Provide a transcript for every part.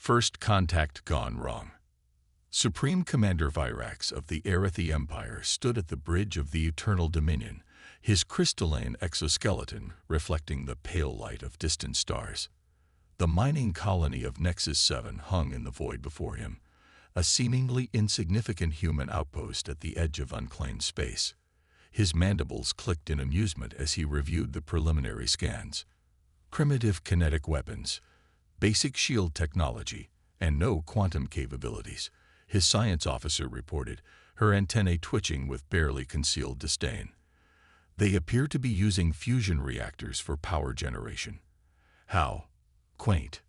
First contact gone wrong. Supreme Commander Virax of the Arathi Empire stood at the bridge of the Eternal Dominion, his crystalline exoskeleton reflecting the pale light of distant stars. The mining colony of Nexus 7 hung in the void before him, a seemingly insignificant human outpost at the edge of unclaimed space. His mandibles clicked in amusement as he reviewed the preliminary scans. Primitive kinetic weapons, basic shield technology, and no quantum capabilities, his science officer reported, her antennae twitching with barely concealed disdain. They appear to be using fusion reactors for power generation. How quaint.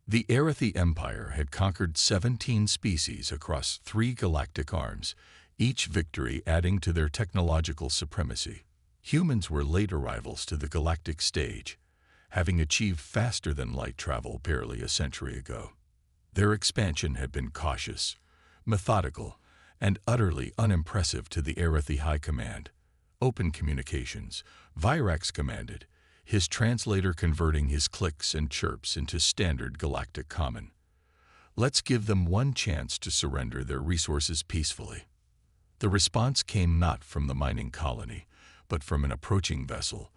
The Arathi Empire had conquered 17 species across 3 galactic arms, each victory adding to their technological supremacy. Humans were late arrivals to the galactic stage, having achieved faster-than-light travel barely a century ago. Their expansion had been cautious, methodical, and utterly unimpressive to the Arathi High Command. Open communications, Virax commanded, his translator converting his clicks and chirps into standard galactic common. Let's give them one chance to surrender their resources peacefully. The response came not from the mining colony, but from an approaching vessel,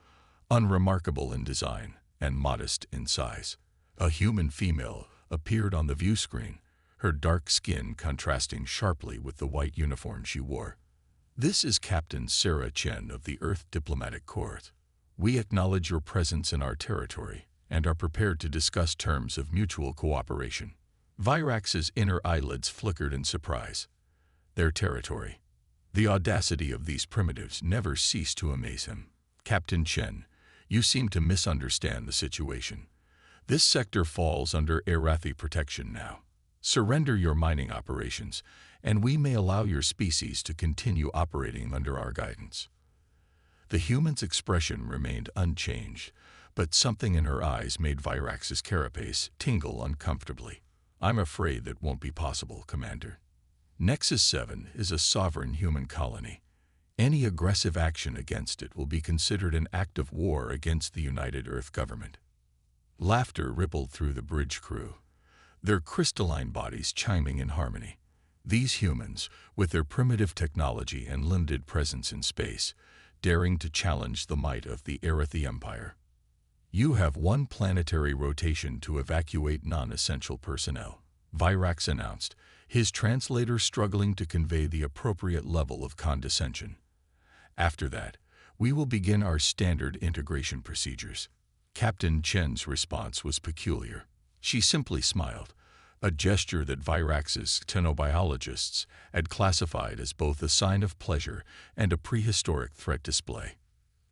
unremarkable in design and modest in size. A human female appeared on the view screen, her dark skin contrasting sharply with the white uniform she wore. This is Captain Sarah Chen of the Earth Diplomatic Corps. We acknowledge your presence in our territory and are prepared to discuss terms of mutual cooperation. Virax's inner eyelids flickered in surprise. Their territory. The audacity of these primitives never ceased to amaze him. Captain Chen, you seem to misunderstand the situation. This sector falls under Arathi protection now. Surrender your mining operations, and we may allow your species to continue operating under our guidance. The human's expression remained unchanged, but something in her eyes made Virax's carapace tingle uncomfortably. I'm afraid that won't be possible, Commander. Nexus 7 is a sovereign human colony. Any aggressive action against it will be considered an act of war against the United Earth government. Laughter rippled through the bridge crew, their crystalline bodies chiming in harmony. These humans, with their primitive technology and limited presence in space, daring to challenge the might of the Arathi Empire. You have one planetary rotation to evacuate non-essential personnel, Virax announced, his translator struggling to convey the appropriate level of condescension. After that, we will begin our standard integration procedures. Captain Chen's response was peculiar. She simply smiled, a gesture that Virax's xenobiologists had classified as both a sign of pleasure and a prehistoric threat display.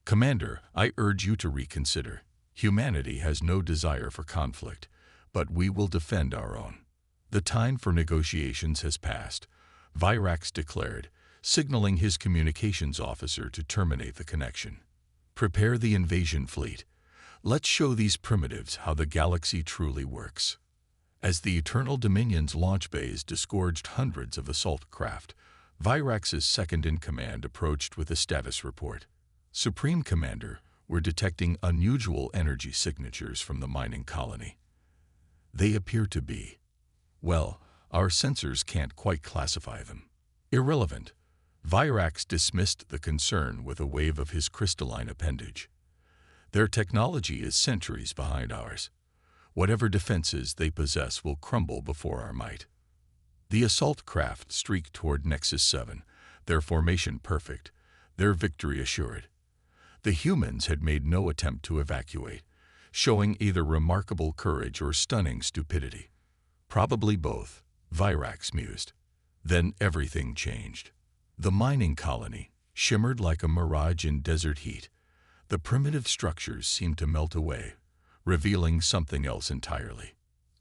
Commander, I urge you to reconsider. Humanity has no desire for conflict, but we will defend our own. The time for negotiations has passed, Virax declared, signaling his communications officer to terminate the connection. Prepare the invasion fleet. Let's show these primitives how the galaxy truly works. As the Eternal Dominion's launch bays disgorged hundreds of assault craft, Virax's second-in-command approached with a status report. Supreme Commander, we're detecting unusual energy signatures from the mining colony. They appear to be, well, our sensors can't quite classify them. Irrelevant. Virax dismissed the concern with a wave of his crystalline appendage. Their technology is centuries behind ours. Whatever defenses they possess will crumble before our might. The assault craft streaked toward Nexus 7, their formation perfect, their victory assured. The humans had made no attempt to evacuate, showing either remarkable courage or stunning stupidity. Probably both, Virax mused. Then everything changed. The mining colony shimmered like a mirage in desert heat. The primitive structures seemed to melt away, revealing something else entirely.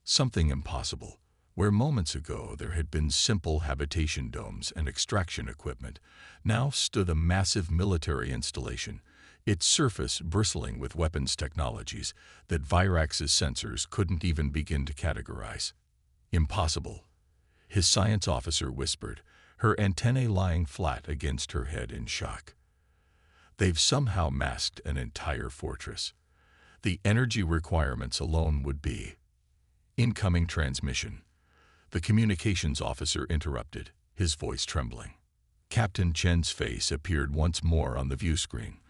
Something impossible. Where moments ago there had been simple habitation domes and extraction equipment, now stood a massive military installation, its surface bristling with weapons technologies that Virax's sensors couldn't even begin to categorize. Impossible, his science officer whispered, her antennae lying flat against her head in shock. They've somehow masked an entire fortress. The energy requirements alone would be Incoming transmission. The communications officer interrupted, his voice trembling. Captain Chen's face appeared once more on the view screen,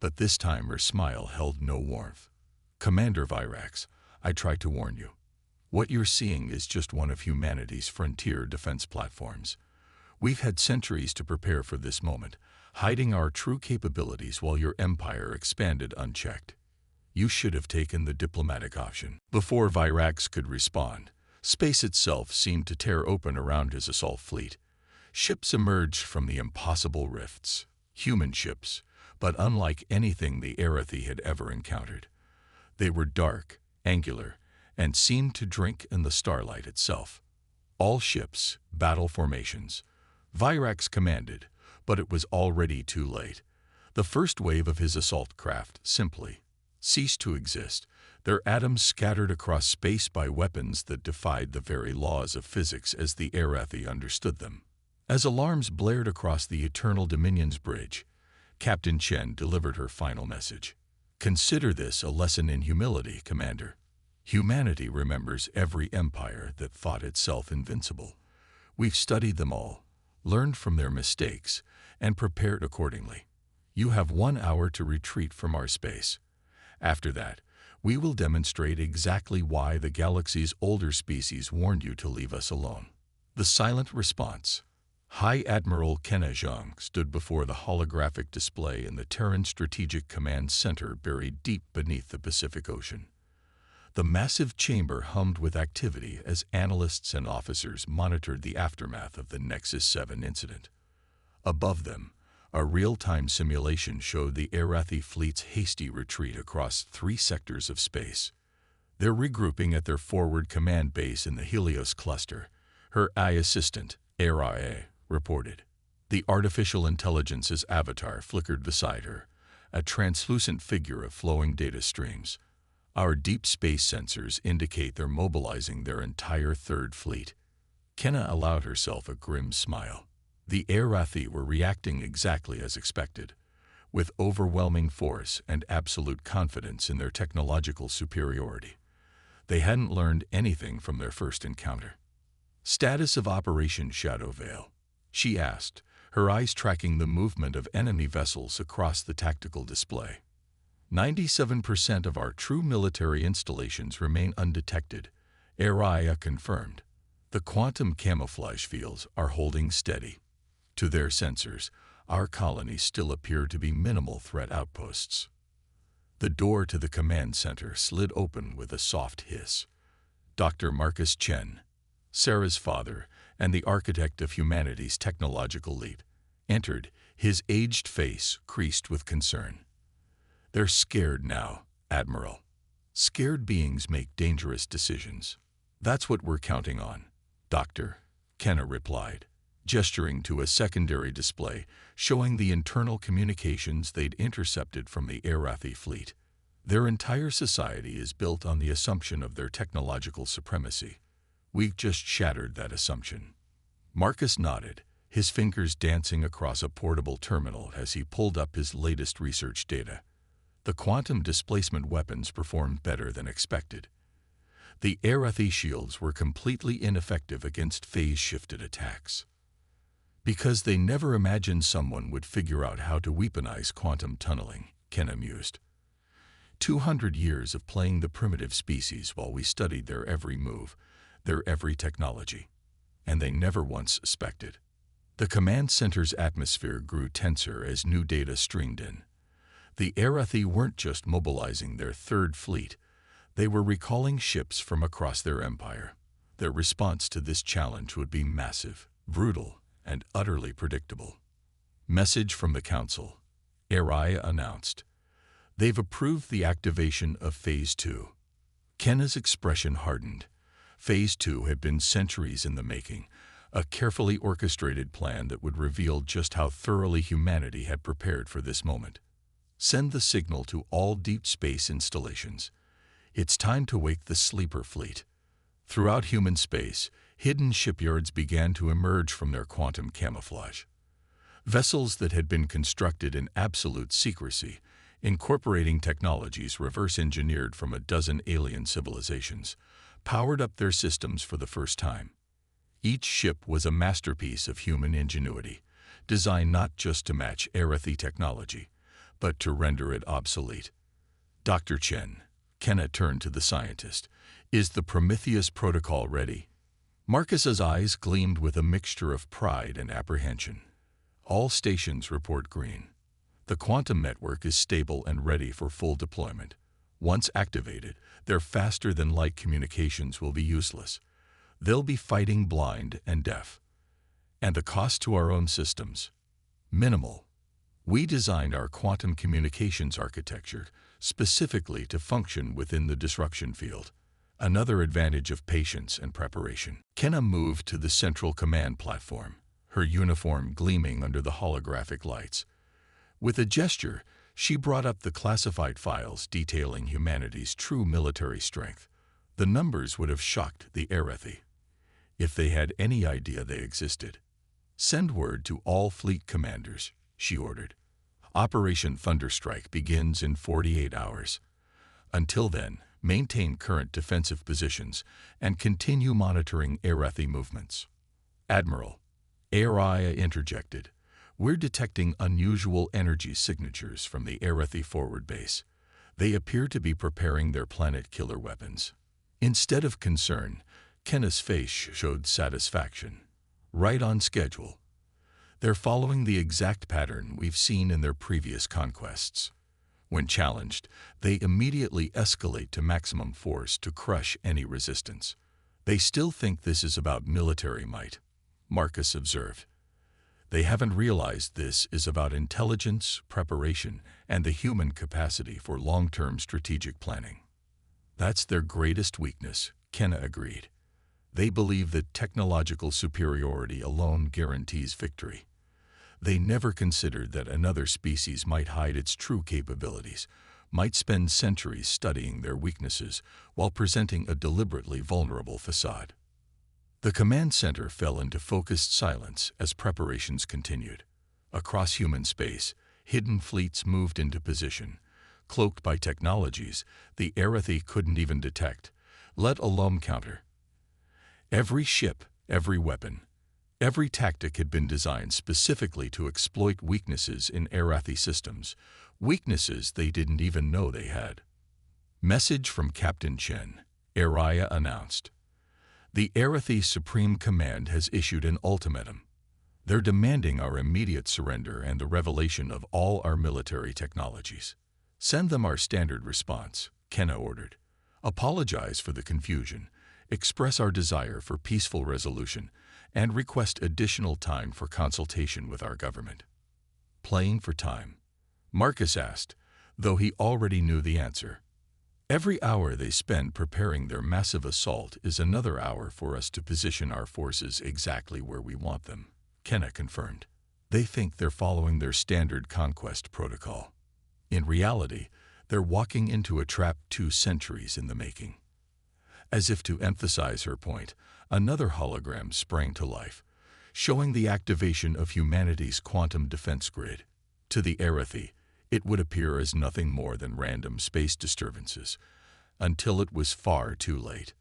but this time her smile held no warmth. Commander Virax, I try to warn you. What you're seeing is just one of humanity's frontier defense platforms. We've had centuries to prepare for this moment, hiding our true capabilities while your empire expanded unchecked. You should have taken the diplomatic option. Before Virax could respond, space itself seemed to tear open around his assault fleet. Ships emerged from the impossible rifts. Human ships, but unlike anything the Arathi had ever encountered. They were dark, angular, and seemed to drink in the starlight itself. All ships, battle formations. Virax commanded, but it was already too late. The first wave of his assault craft simply ceased to exist, their atoms scattered across space by weapons that defied the very laws of physics as the Arathi understood them. As alarms blared across the Eternal Dominion's bridge, Captain Chen delivered her final message. Consider this a lesson in humility, Commander. Humanity remembers every empire that thought itself invincible. We've studied them all, learned from their mistakes, and prepared accordingly. You have 1 hour to retreat from our space. After that, we will demonstrate exactly why the galaxy's older species warned you to leave us alone. The silent response. High Admiral Kenna Zhang stood before the holographic display in the Terran Strategic Command Center buried deep beneath the Pacific Ocean. The massive chamber hummed with activity as analysts and officers monitored the aftermath of the Nexus 7 incident. Above them, a real-time simulation showed the Arathi fleet's hasty retreat across 3 sectors of space. They're regrouping at their forward command base in the Helios cluster, her AI assistant, Arai, reported. The artificial intelligence's avatar flickered beside her, a translucent figure of flowing data streams. Our deep space sensors indicate they're mobilizing their entire third fleet. Kenna allowed herself a grim smile. The Arathi were reacting exactly as expected, with overwhelming force and absolute confidence in their technological superiority. They hadn't learned anything from their first encounter. Status of Operation Shadow Veil, she asked, her eyes tracking the movement of enemy vessels across the tactical display. 97% of our true military installations remain undetected, Araya confirmed. The quantum camouflage fields are holding steady. To their sensors, our colonies still appear to be minimal threat outposts. The door to the command center slid open with a soft hiss. Dr. Marcus Chen, Sarah's father and the architect of humanity's technological leap, entered, his aged face creased with concern. They're scared now, Admiral. Scared beings make dangerous decisions. That's what we're counting on, Doctor, Kenna replied, gesturing to a secondary display showing the internal communications they'd intercepted from the Arathi fleet. Their entire society is built on the assumption of their technological supremacy. We've just shattered that assumption. Marcus nodded, his fingers dancing across a portable terminal as he pulled up his latest research data. The quantum displacement weapons performed better than expected. The Arathi shields were completely ineffective against phase-shifted attacks. Because they never imagined someone would figure out how to weaponize quantum tunneling, Kenna mused. 200 years of playing the primitive species while we studied their every move, their every technology. And they never once suspected. The command center's atmosphere grew tenser as new data streamed in. The Arathi weren't just mobilizing their third fleet, they were recalling ships from across their empire. Their response to this challenge would be massive, brutal, and utterly predictable. Message from the Council, Araya announced. They've approved the activation of Phase 2. Kenna's expression hardened. Phase 2 had been centuries in the making, a carefully orchestrated plan that would reveal just how thoroughly humanity had prepared for this moment. Send the signal to all deep space installations. It's time to wake the sleeper fleet. Throughout human space, hidden shipyards began to emerge from their quantum camouflage. Vessels that had been constructed in absolute secrecy, incorporating technologies reverse-engineered from a dozen alien civilizations, powered up their systems for the first time. Each ship was a masterpiece of human ingenuity, designed not just to match Arathi technology, but to render it obsolete. Dr. Chen, Kenna turned to the scientist, is the Prometheus protocol ready? Marcus's eyes gleamed with a mixture of pride and apprehension. All stations report green. The quantum network is stable and ready for full deployment. Once activated, their faster-than-light communications will be useless. They'll be fighting blind and deaf. And the cost to our own systems? Minimal. We designed our quantum communications architecture specifically to function within the disruption field. Another advantage of patience and preparation. Kenna moved to the central command platform, her uniform gleaming under the holographic lights. With a gesture, she brought up the classified files detailing humanity's true military strength. The numbers would have shocked the Arathi if they had any idea they existed. Send word to all fleet commanders, she ordered. Operation Thunderstrike begins in 48 hours. Until then, maintain current defensive positions and continue monitoring Arathi movements. Admiral, Araya interjected. We're detecting unusual energy signatures from the Arathi forward base. They appear to be preparing their planet-killer weapons. Instead of concern, Kenna's face showed satisfaction. Right on schedule. They're following the exact pattern we've seen in their previous conquests. When challenged, they immediately escalate to maximum force to crush any resistance. They still think this is about military might, Marcus observed. They haven't realized this is about intelligence, preparation, and the human capacity for long-term strategic planning. That's their greatest weakness, Kenna agreed. They believe that technological superiority alone guarantees victory. They never considered that another species might hide its true capabilities, might spend centuries studying their weaknesses while presenting a deliberately vulnerable facade. The command center fell into focused silence as preparations continued. Across human space, hidden fleets moved into position, cloaked by technologies the Arathi couldn't even detect, let alone counter. Every ship, every weapon, every tactic had been designed specifically to exploit weaknesses in Arathi systems, weaknesses they didn't even know they had. Message from Captain Chen, Araya announced. The Arathi Supreme Command has issued an ultimatum. They're demanding our immediate surrender and the revelation of all our military technologies. Send them our standard response, Kenna ordered. Apologize for the confusion, express our desire for peaceful resolution, and request additional time for consultation with our government. Playing for time? Marcus asked, though he already knew the answer. Every hour they spend preparing their massive assault is another hour for us to position our forces exactly where we want them, Kenna confirmed. They think they're following their standard conquest protocol. In reality, they're walking into a trap 2 centuries in the making. As if to emphasize her point, another hologram sprang to life, showing the activation of humanity's quantum defense grid. To the Arathi, it would appear as nothing more than random space disturbances, until it was far too late.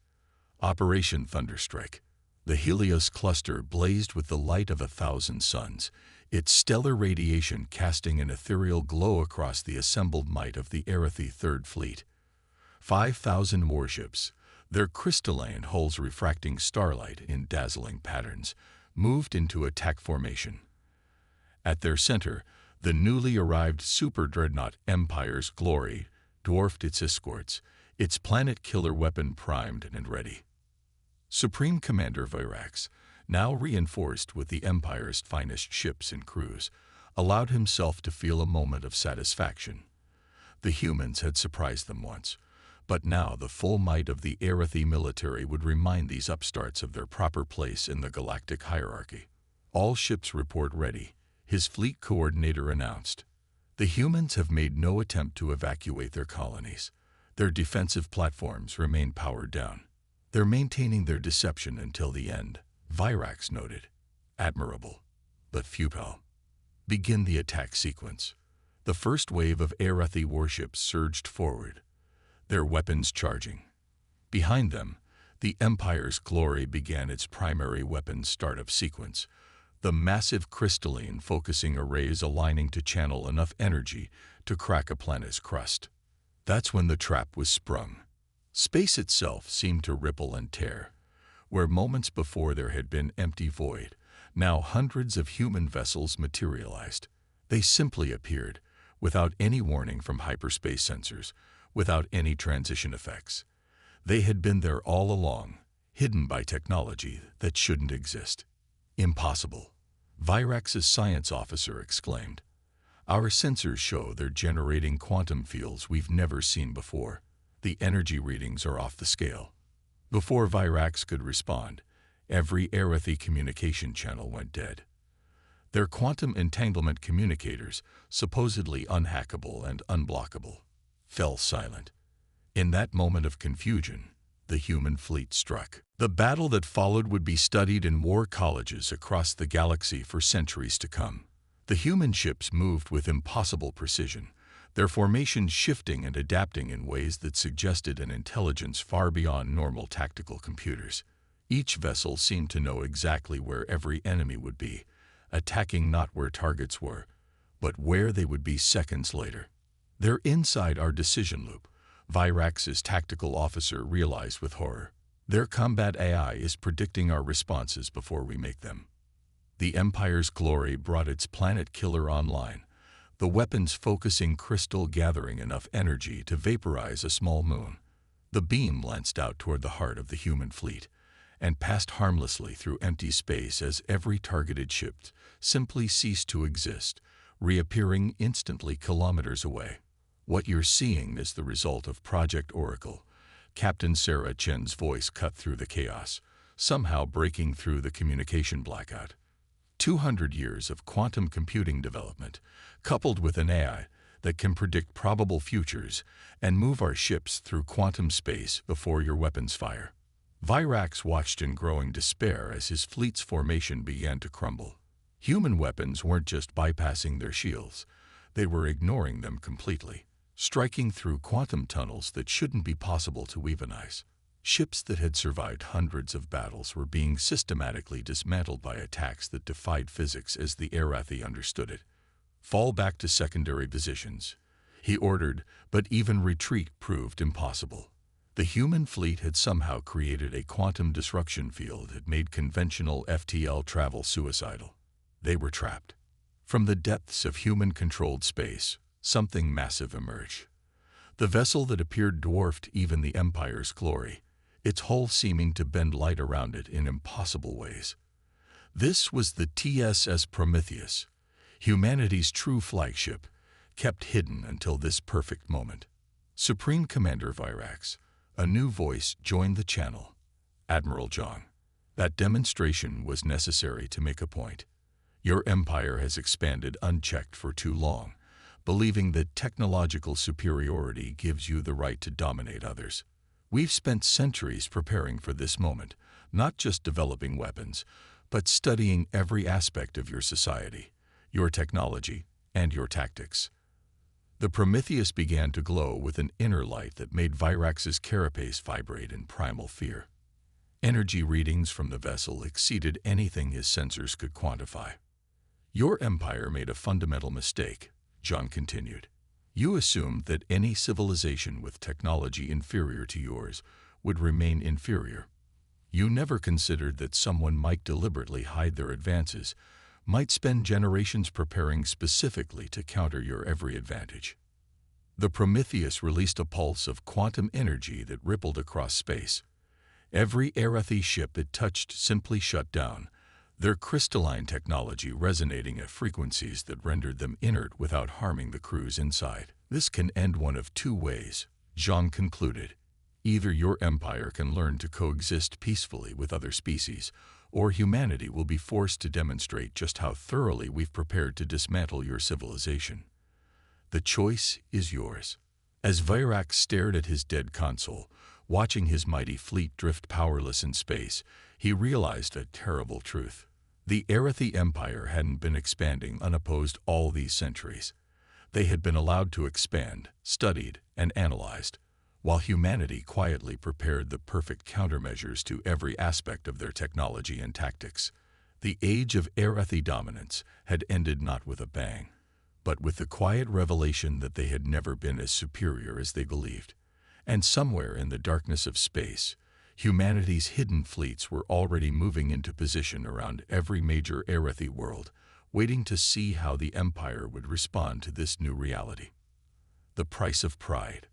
Operation Thunderstrike. The Helios cluster blazed with the light of 1,000 suns, its stellar radiation casting an ethereal glow across the assembled might of the Arathi Third Fleet. 5,000 warships, their crystalline hulls refracting starlight in dazzling patterns, moved into attack formation. At their center, the newly arrived super-dreadnought Empire's Glory dwarfed its escorts, its planet-killer weapon primed and ready. Supreme Commander Virax, now reinforced with the Empire's finest ships and crews, allowed himself to feel a moment of satisfaction. The humans had surprised them once, but now the full might of the Arathi military would remind these upstarts of their proper place in the galactic hierarchy. All ships report ready, his fleet coordinator announced. The humans have made no attempt to evacuate their colonies. Their defensive platforms remain powered down. They're maintaining their deception until the end, Virax noted. Admirable, but futile. Begin the attack sequence. The first wave of Arathi warships surged forward, their weapons charging. Behind them, The Empire's glory began its primary weapons startup sequence, the massive crystalline focusing arrays aligning to channel enough energy to crack a planet's crust. That's when the trap was sprung. Space itself seemed to ripple and tear. Where moments before there had been empty void, now hundreds of human vessels materialized. They simply appeared, without any warning from hyperspace sensors, without any transition effects. They had been there all along, hidden by technology that shouldn't exist. Impossible, Virax's science officer exclaimed. Our sensors show they're generating quantum fields we've never seen before. The energy readings are off the scale. Before Virax could respond, every Arathi communication channel went dead. Their quantum entanglement communicators, supposedly unhackable and unblockable, fell silent. In that moment of confusion, the human fleet struck. The battle that followed would be studied in war colleges across the galaxy for centuries to come. The human ships moved with impossible precision, their formations shifting and adapting in ways that suggested an intelligence far beyond normal tactical computers. Each vessel seemed to know exactly where every enemy would be, attacking not where targets were, but where they would be seconds later. They're inside our decision loop, Virax's tactical officer realized with horror. Their combat AI is predicting our responses before we make them. The Empire's glory brought its planet killer online, the weapon's focusing crystal gathering enough energy to vaporize a small moon. The beam lanced out toward the heart of the human fleet and passed harmlessly through empty space as every targeted ship simply ceased to exist, reappearing instantly kilometers away. What you're seeing is the result of Project Oracle. Captain Sarah Chen's voice cut through the chaos, somehow breaking through the communication blackout. 200 years of quantum computing development, coupled with an AI that can predict probable futures and move our ships through quantum space before your weapons fire. Virax watched in growing despair as his fleet's formation began to crumble. Human weapons weren't just bypassing their shields, they were ignoring them completely, striking through quantum tunnels that shouldn't be possible to weaponize. Ships that had survived hundreds of battles were being systematically dismantled by attacks that defied physics as the Arathi understood it. Fall back to secondary positions, he ordered, but even retreat proved impossible. The human fleet had somehow created a quantum disruption field that made conventional FTL travel suicidal. They were trapped. From the depths of human-controlled space, something massive emerged. The vessel that appeared dwarfed even the Empire's glory, its hull seeming to bend light around it in impossible ways. This was the TSS Prometheus, humanity's true flagship, kept hidden until this perfect moment. Supreme Commander Virax, a new voice joined the channel. Admiral Zhang, that demonstration was necessary to make a point. Your empire has expanded unchecked for too long, believing that technological superiority gives you the right to dominate others. We've spent centuries preparing for this moment, not just developing weapons, but studying every aspect of your society, your technology, and your tactics. The Prometheus began to glow with an inner light that made Virax's carapace vibrate in primal fear. Energy readings from the vessel exceeded anything his sensors could quantify. Your empire made a fundamental mistake, John continued. You assumed that any civilization with technology inferior to yours would remain inferior. You never considered that someone might deliberately hide their advances, might spend generations preparing specifically to counter your every advantage. The Prometheus released a pulse of quantum energy that rippled across space. Every Arathi ship it touched simply shut down, their crystalline technology resonating at frequencies that rendered them inert without harming the crews inside. This can end one of two ways, Zhang concluded. Either your empire can learn to coexist peacefully with other species, or humanity will be forced to demonstrate just how thoroughly we've prepared to dismantle your civilization. The choice is yours. As Virax stared at his dead console, watching his mighty fleet drift powerless in space, he realized a terrible truth. The Arathi Empire hadn't been expanding unopposed all these centuries. They had been allowed to expand, studied, and analyzed, while humanity quietly prepared the perfect countermeasures to every aspect of their technology and tactics. The age of Arathi dominance had ended not with a bang, but with the quiet revelation that they had never been as superior as they believed. And somewhere in the darkness of space, humanity's hidden fleets were already moving into position around every major Arathi world, waiting to see how the Empire would respond to this new reality. The price of pride.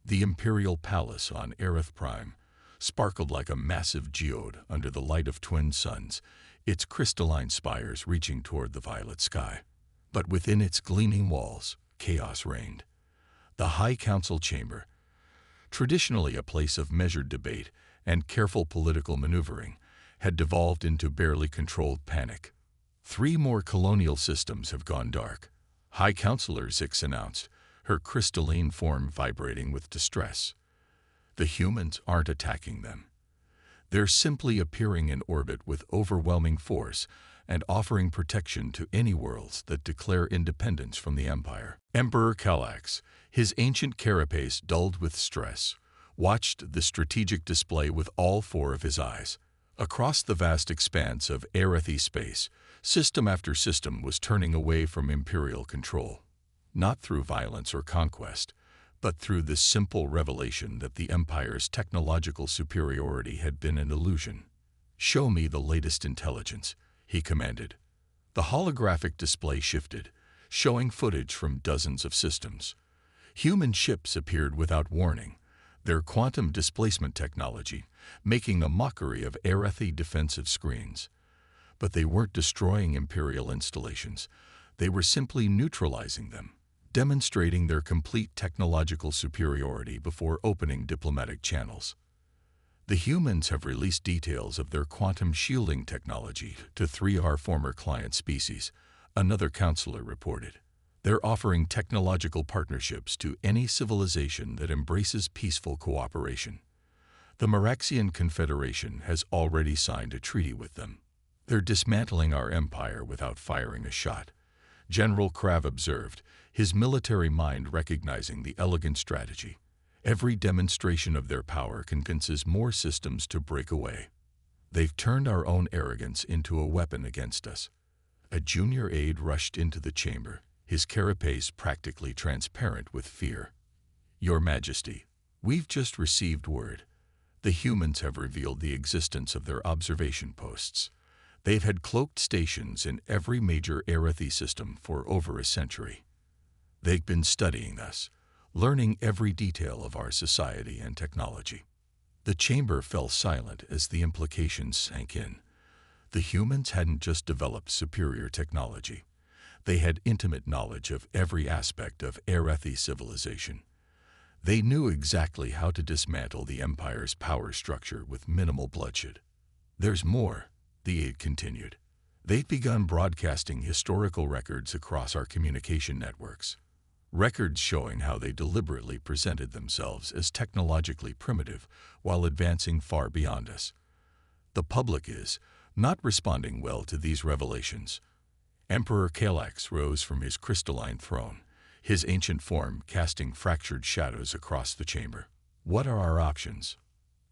The Imperial Palace on Arath Prime sparkled like a massive geode under the light of twin suns, its crystalline spires reaching toward the violet sky. But within its gleaming walls, chaos reigned. The High Council chamber, traditionally a place of measured debate and careful political maneuvering, had devolved into barely controlled panic. 3 more colonial systems have gone dark, High Counselor Zix announced, her crystalline form vibrating with distress. The humans aren't attacking them. They're simply appearing in orbit with overwhelming force and offering protection to any worlds that declare independence from the Empire. Emperor Calax, his ancient carapace dulled with stress, watched the strategic display with all 4 of his eyes. Across the vast expanse of Arathi space, system after system was turning away from Imperial control. Not through violence or conquest, but through the simple revelation that the Empire's technological superiority had been an illusion. "Show me the latest intelligence," he commanded. The holographic display shifted, showing footage from dozens of systems. Human ships appeared without warning, their quantum displacement technology making a mockery of Arathi defensive screens. But they weren't destroying Imperial installations, they were simply neutralizing them, demonstrating their complete technological superiority before opening diplomatic channels. The humans have released details of their quantum shielding technology to 3 of our former client species, another counselor reported. They're offering technological partnerships to any civilization that embraces peaceful cooperation. The Maraxian Confederation has already signed a treaty with them. They're dismantling our empire without firing a shot, General Krav observed, his military mind recognizing the elegant strategy. Every demonstration of their power convinces more systems to break away. They've turned our own arrogance into a weapon against us. A junior aide rushed into the chamber, his carapace practically transparent with fear. "Your Majesty, we've just received word. The humans have revealed the existence of their observation posts. They've had cloaked stations in every major Arathi system for over a century. They've been studying us, learning every detail of our society and technology." The chamber fell silent as the implications sank in. The humans hadn't just developed superior technology. They had intimate knowledge of every aspect of Arathi civilization. They knew exactly how to dismantle the Empire's power structure with minimal bloodshed. "There's more," the aide continued. "They've begun broadcasting historical records across our communication networks. Records showing how they deliberately presented themselves as technologically primitive while advancing far beyond us. The public is not responding well to these revelations." Emperor Calax rose from his crystalline throne, his ancient form casting fractured shadows across the chamber. "What are our options?"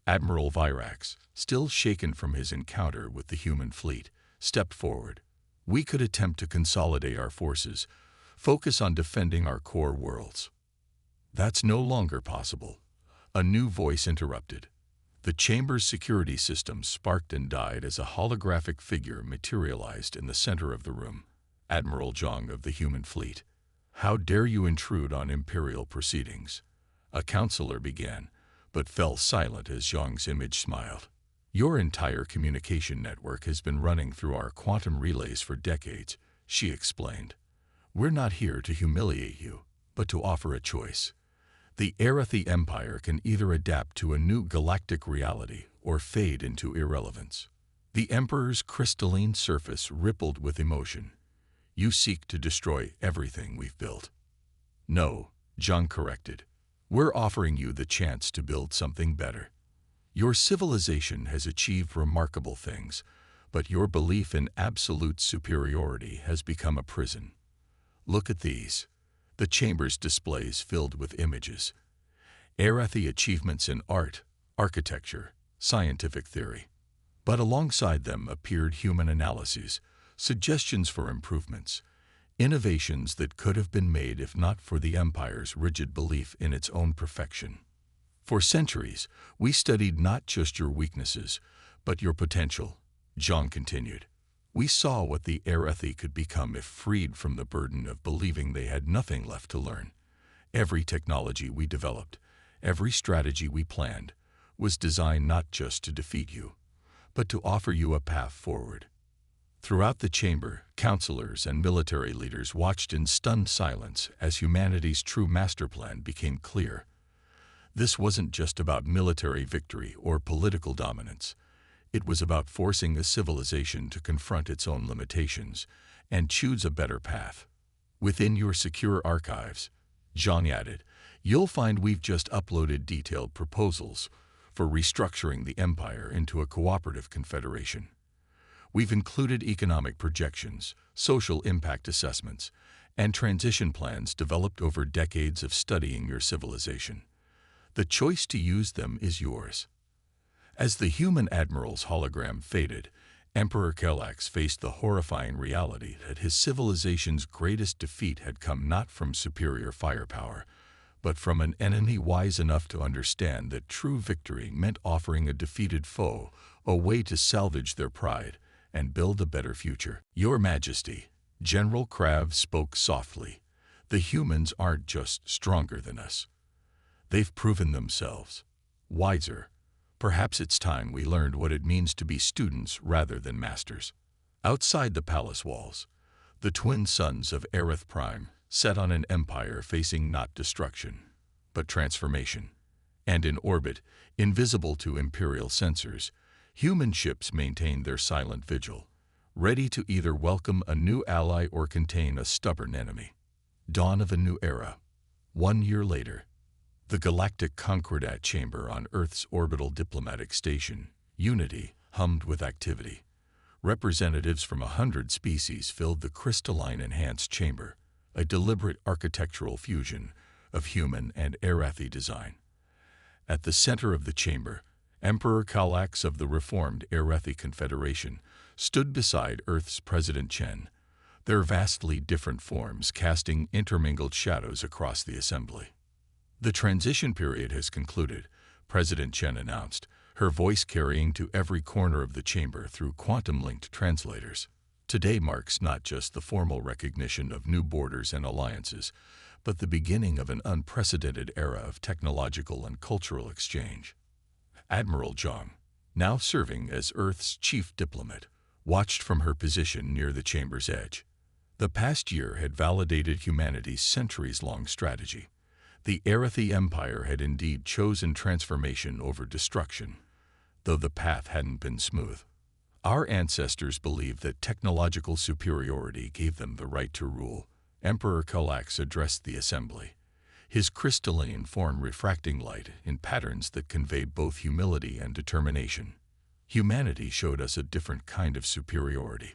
Admiral Virax, still shaken from his encounter with the human fleet, stepped forward. "We could attempt to consolidate our forces, focus on defending our core worlds." "That's no longer possible," a new voice interrupted. The chamber's security system sparked and died as a holographic figure materialized in the center of the room. Admiral Zhang of the human fleet. "How dare you intrude on Imperial proceedings?" A counselor began, but fell silent as Zhang's image smiled. "Your entire communication network has been running through our quantum relays for decades," she explained. "We're not here to humiliate you, but to offer a choice. The Arathi Empire can either adapt to a new galactic reality or fade into irrelevance." The Emperor's crystalline surface rippled with emotion. "You seek to destroy everything we've built." "No," Zhang corrected. "We're offering you the chance to build something better. Your civilization has achieved remarkable things, but your belief in absolute superiority has become a prison. Look at these." The chamber's displays filled with images. Arathi achievements in art, architecture, scientific theory. But alongside them appeared human analyses, suggestions for improvements, innovations that could have been made if not for the Empire's rigid belief in its own perfection. For centuries, we studied not just your weaknesses, but your potential, John continued. We saw what the Arathi could become if freed from the burden of believing they had nothing left to learn. Every technology we developed, every strategy we planned, was designed not just to defeat you, but to offer you a path forward. Throughout the chamber, counselors and military leaders watched in stunned silence as humanity's true master plan became clear. This wasn't just about military victory or political dominance. It was about forcing a civilization to confront its own limitations and choose a better path. Within your secure archives, John added, you'll find we've just uploaded detailed proposals for restructuring the Empire into a cooperative confederation. We've included economic projections, social impact assessments, and transition plans developed over decades of studying your civilization. The choice to use them is yours. As the human admiral's hologram faded, Emperor Galax faced the horrifying reality that his civilization's greatest defeat had come not from superior firepower, but from an enemy wise enough to understand that true victory meant offering a defeated foe a way to salvage their pride and build a better future. Your Majesty, General Krav spoke softly, the humans aren't just stronger than us. They've proven themselves wiser. Perhaps it's time we learned what it means to be students rather than masters. Outside the palace walls, the twin suns of Aerith Prime set on an empire facing not destruction, but transformation. And in orbit, invisible to Imperial sensors, human ships maintained their silent vigil, ready to either welcome a new ally or contain a stubborn enemy. Dawn of a new era. 1 year later, the Galactic Concordat chamber on Earth's orbital diplomatic station, Unity, hummed with activity. Representatives from 100 species filled the crystalline enhanced chamber, a deliberate architectural fusion of human and Arathi design. At the center of the chamber, Emperor Galax of the reformed Arathi Confederation stood beside Earth's President Chen, their vastly different forms casting intermingled shadows across the assembly. The transition period has concluded, President Chen announced, her voice carrying to every corner of the chamber through quantum-linked translators. Today marks not just the formal recognition of new borders and alliances, but the beginning of an unprecedented era of technological and cultural exchange. Admiral Zhang, now serving as Earth's chief diplomat, watched from her position near the chamber's edge. The past year had validated humanity's centuries-long strategy. The Arathi Empire had indeed chosen transformation over destruction, though the path hadn't been smooth. Our ancestors believed that technological superiority gave them the right to rule. Emperor Galax addressed the assembly, his crystalline form refracting light in patterns that conveyed both humility and determination. Humanity showed us a different kind of superiority.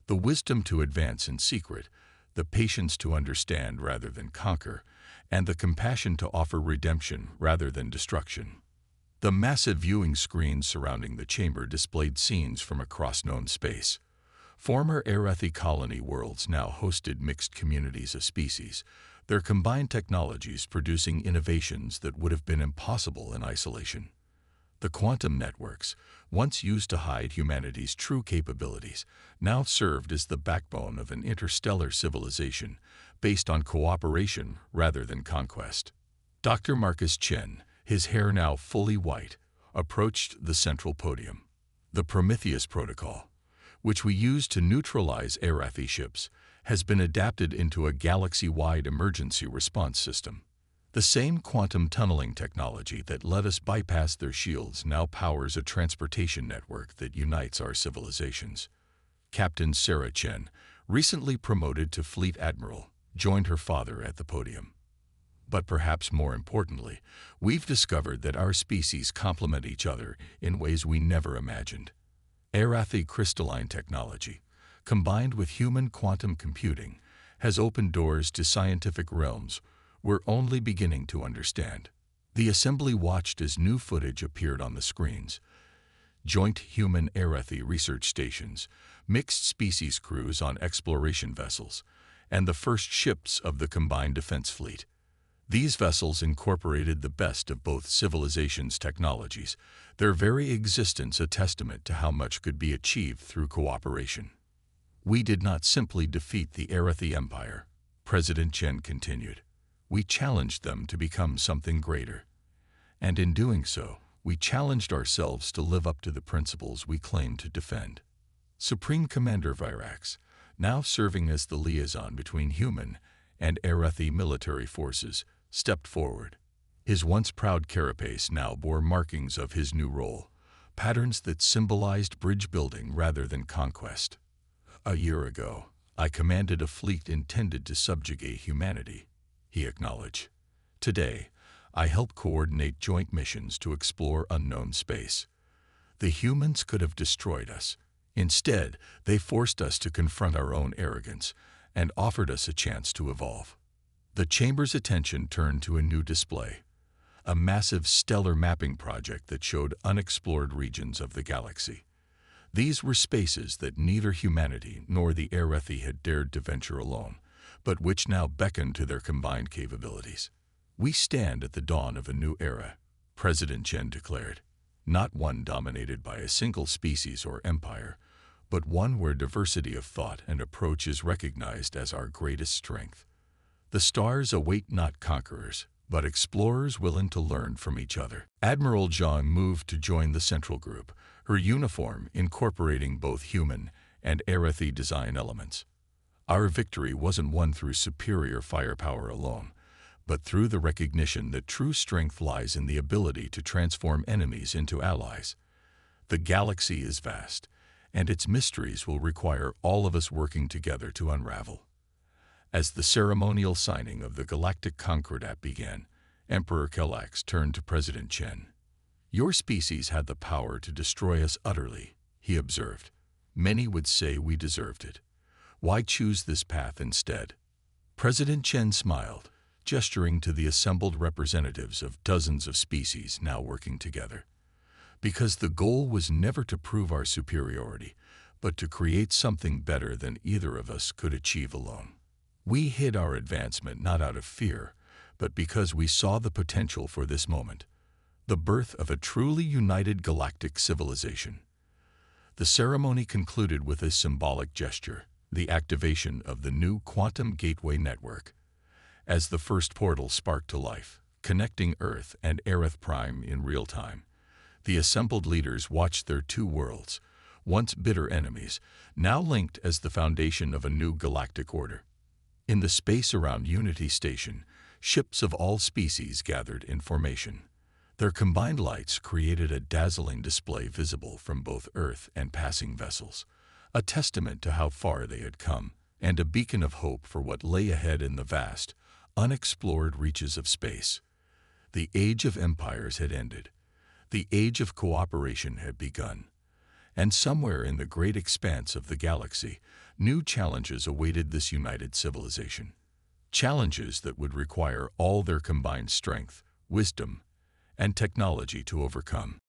The wisdom to advance in secret, the patience to understand rather than conquer, and the compassion to offer redemption rather than destruction. The massive viewing screens surrounding the chamber displayed scenes from across known space. Former Arathi colony worlds now hosted mixed communities of species, their combined technologies producing innovations that would have been impossible in isolation. The quantum networks, once used to hide humanity's true capabilities, now served as the backbone of an interstellar civilization based on cooperation rather than conquest. Dr. Marcus Chen, his hair now fully white, approached the central podium. The Prometheus Protocol, which we use to neutralize Arathi ships, has been adapted into a galaxy-wide emergency response system. The same quantum tunneling technology that let us bypass their shields now powers a transportation network that unites our civilizations. Captain Sarah Chen, recently promoted to Fleet Admiral, joined her father at the podium. But perhaps more importantly, we've discovered that our species complement each other in ways we never imagined. Arathi crystalline technology, combined with human quantum computing, has opened doors to scientific realms we're only beginning to understand. The assembly watched as new footage appeared on the screens. Joint human-Arathi research stations, mixed species crews on exploration vessels, and the first ships of the combined defense fleet. These vessels incorporated the best of both civilizations' technologies, their very existence a testament to how much could be achieved through cooperation. We did not simply defeat the Arathi Empire, President Chen continued. We challenged them to become something greater. And in doing so, we challenged ourselves to live up to the principles we claim to defend. Supreme Commander Virax, now serving as the liaison between human and Arathi military forces, stepped forward. His once proud carapace now bore markings of his new role, patterns that symbolized bridge building rather than conquest. A year ago, I commanded a fleet intended to subjugate humanity, he acknowledged. Today, I help coordinate joint missions to explore unknown space. The humans could have destroyed us. Instead, they forced us to confront our own arrogance and offered us a chance to evolve. The Chamber's attention turned to a new display, a massive stellar mapping project that showed unexplored regions of the galaxy. These were spaces that neither humanity nor the Arathi had dared to venture alone, but which now beckoned to their combined capabilities. We stand at the dawn of a new era, President Chen declared, not one dominated by a single species or empire, but one where diversity of thought and approach is recognized as our greatest strength. The stars await not conquerors, but explorers willing to learn from each other. Admiral Zhang moved to join the central group, her uniform incorporating both human and Arathi design elements. Our victory wasn't won through superior firepower alone, but through the recognition that true strength lies in the ability to transform enemies into allies. The galaxy is vast, and its mysteries will require all of us working together to unravel. As the ceremonial signing of the Galactic Concordat began, Emperor Kelax turned to President Chen. Your species had the power to destroy us utterly, he observed. Many would say we deserved it. Why choose this path instead? President Chen smiled, gesturing to the assembled representatives of dozens of species now working together. Because the goal was never to prove our superiority, but to create something better than either of us could achieve alone. We hid our advancement not out of fear, but because we saw the potential for this moment, the birth of a truly united galactic civilization. The ceremony concluded with a symbolic gesture, the activation of the new Quantum Gateway Network. As the first portal sparked to life, connecting Earth and Arath Prime in real time, the assembled leaders watched their two worlds, once bitter enemies, now linked as the foundation of a new galactic order. In the space around Unity Station, ships of all species gathered in formation. Their combined lights created a dazzling display visible from both Earth and passing vessels, a testament to how far they had come, and a beacon of hope for what lay ahead in the vast, unexplored reaches of space. The age of empires had ended. The age of cooperation had begun. And somewhere in the great expanse of the galaxy, new challenges awaited this united civilization. Challenges that would require all their combined strength, wisdom, and technology to overcome.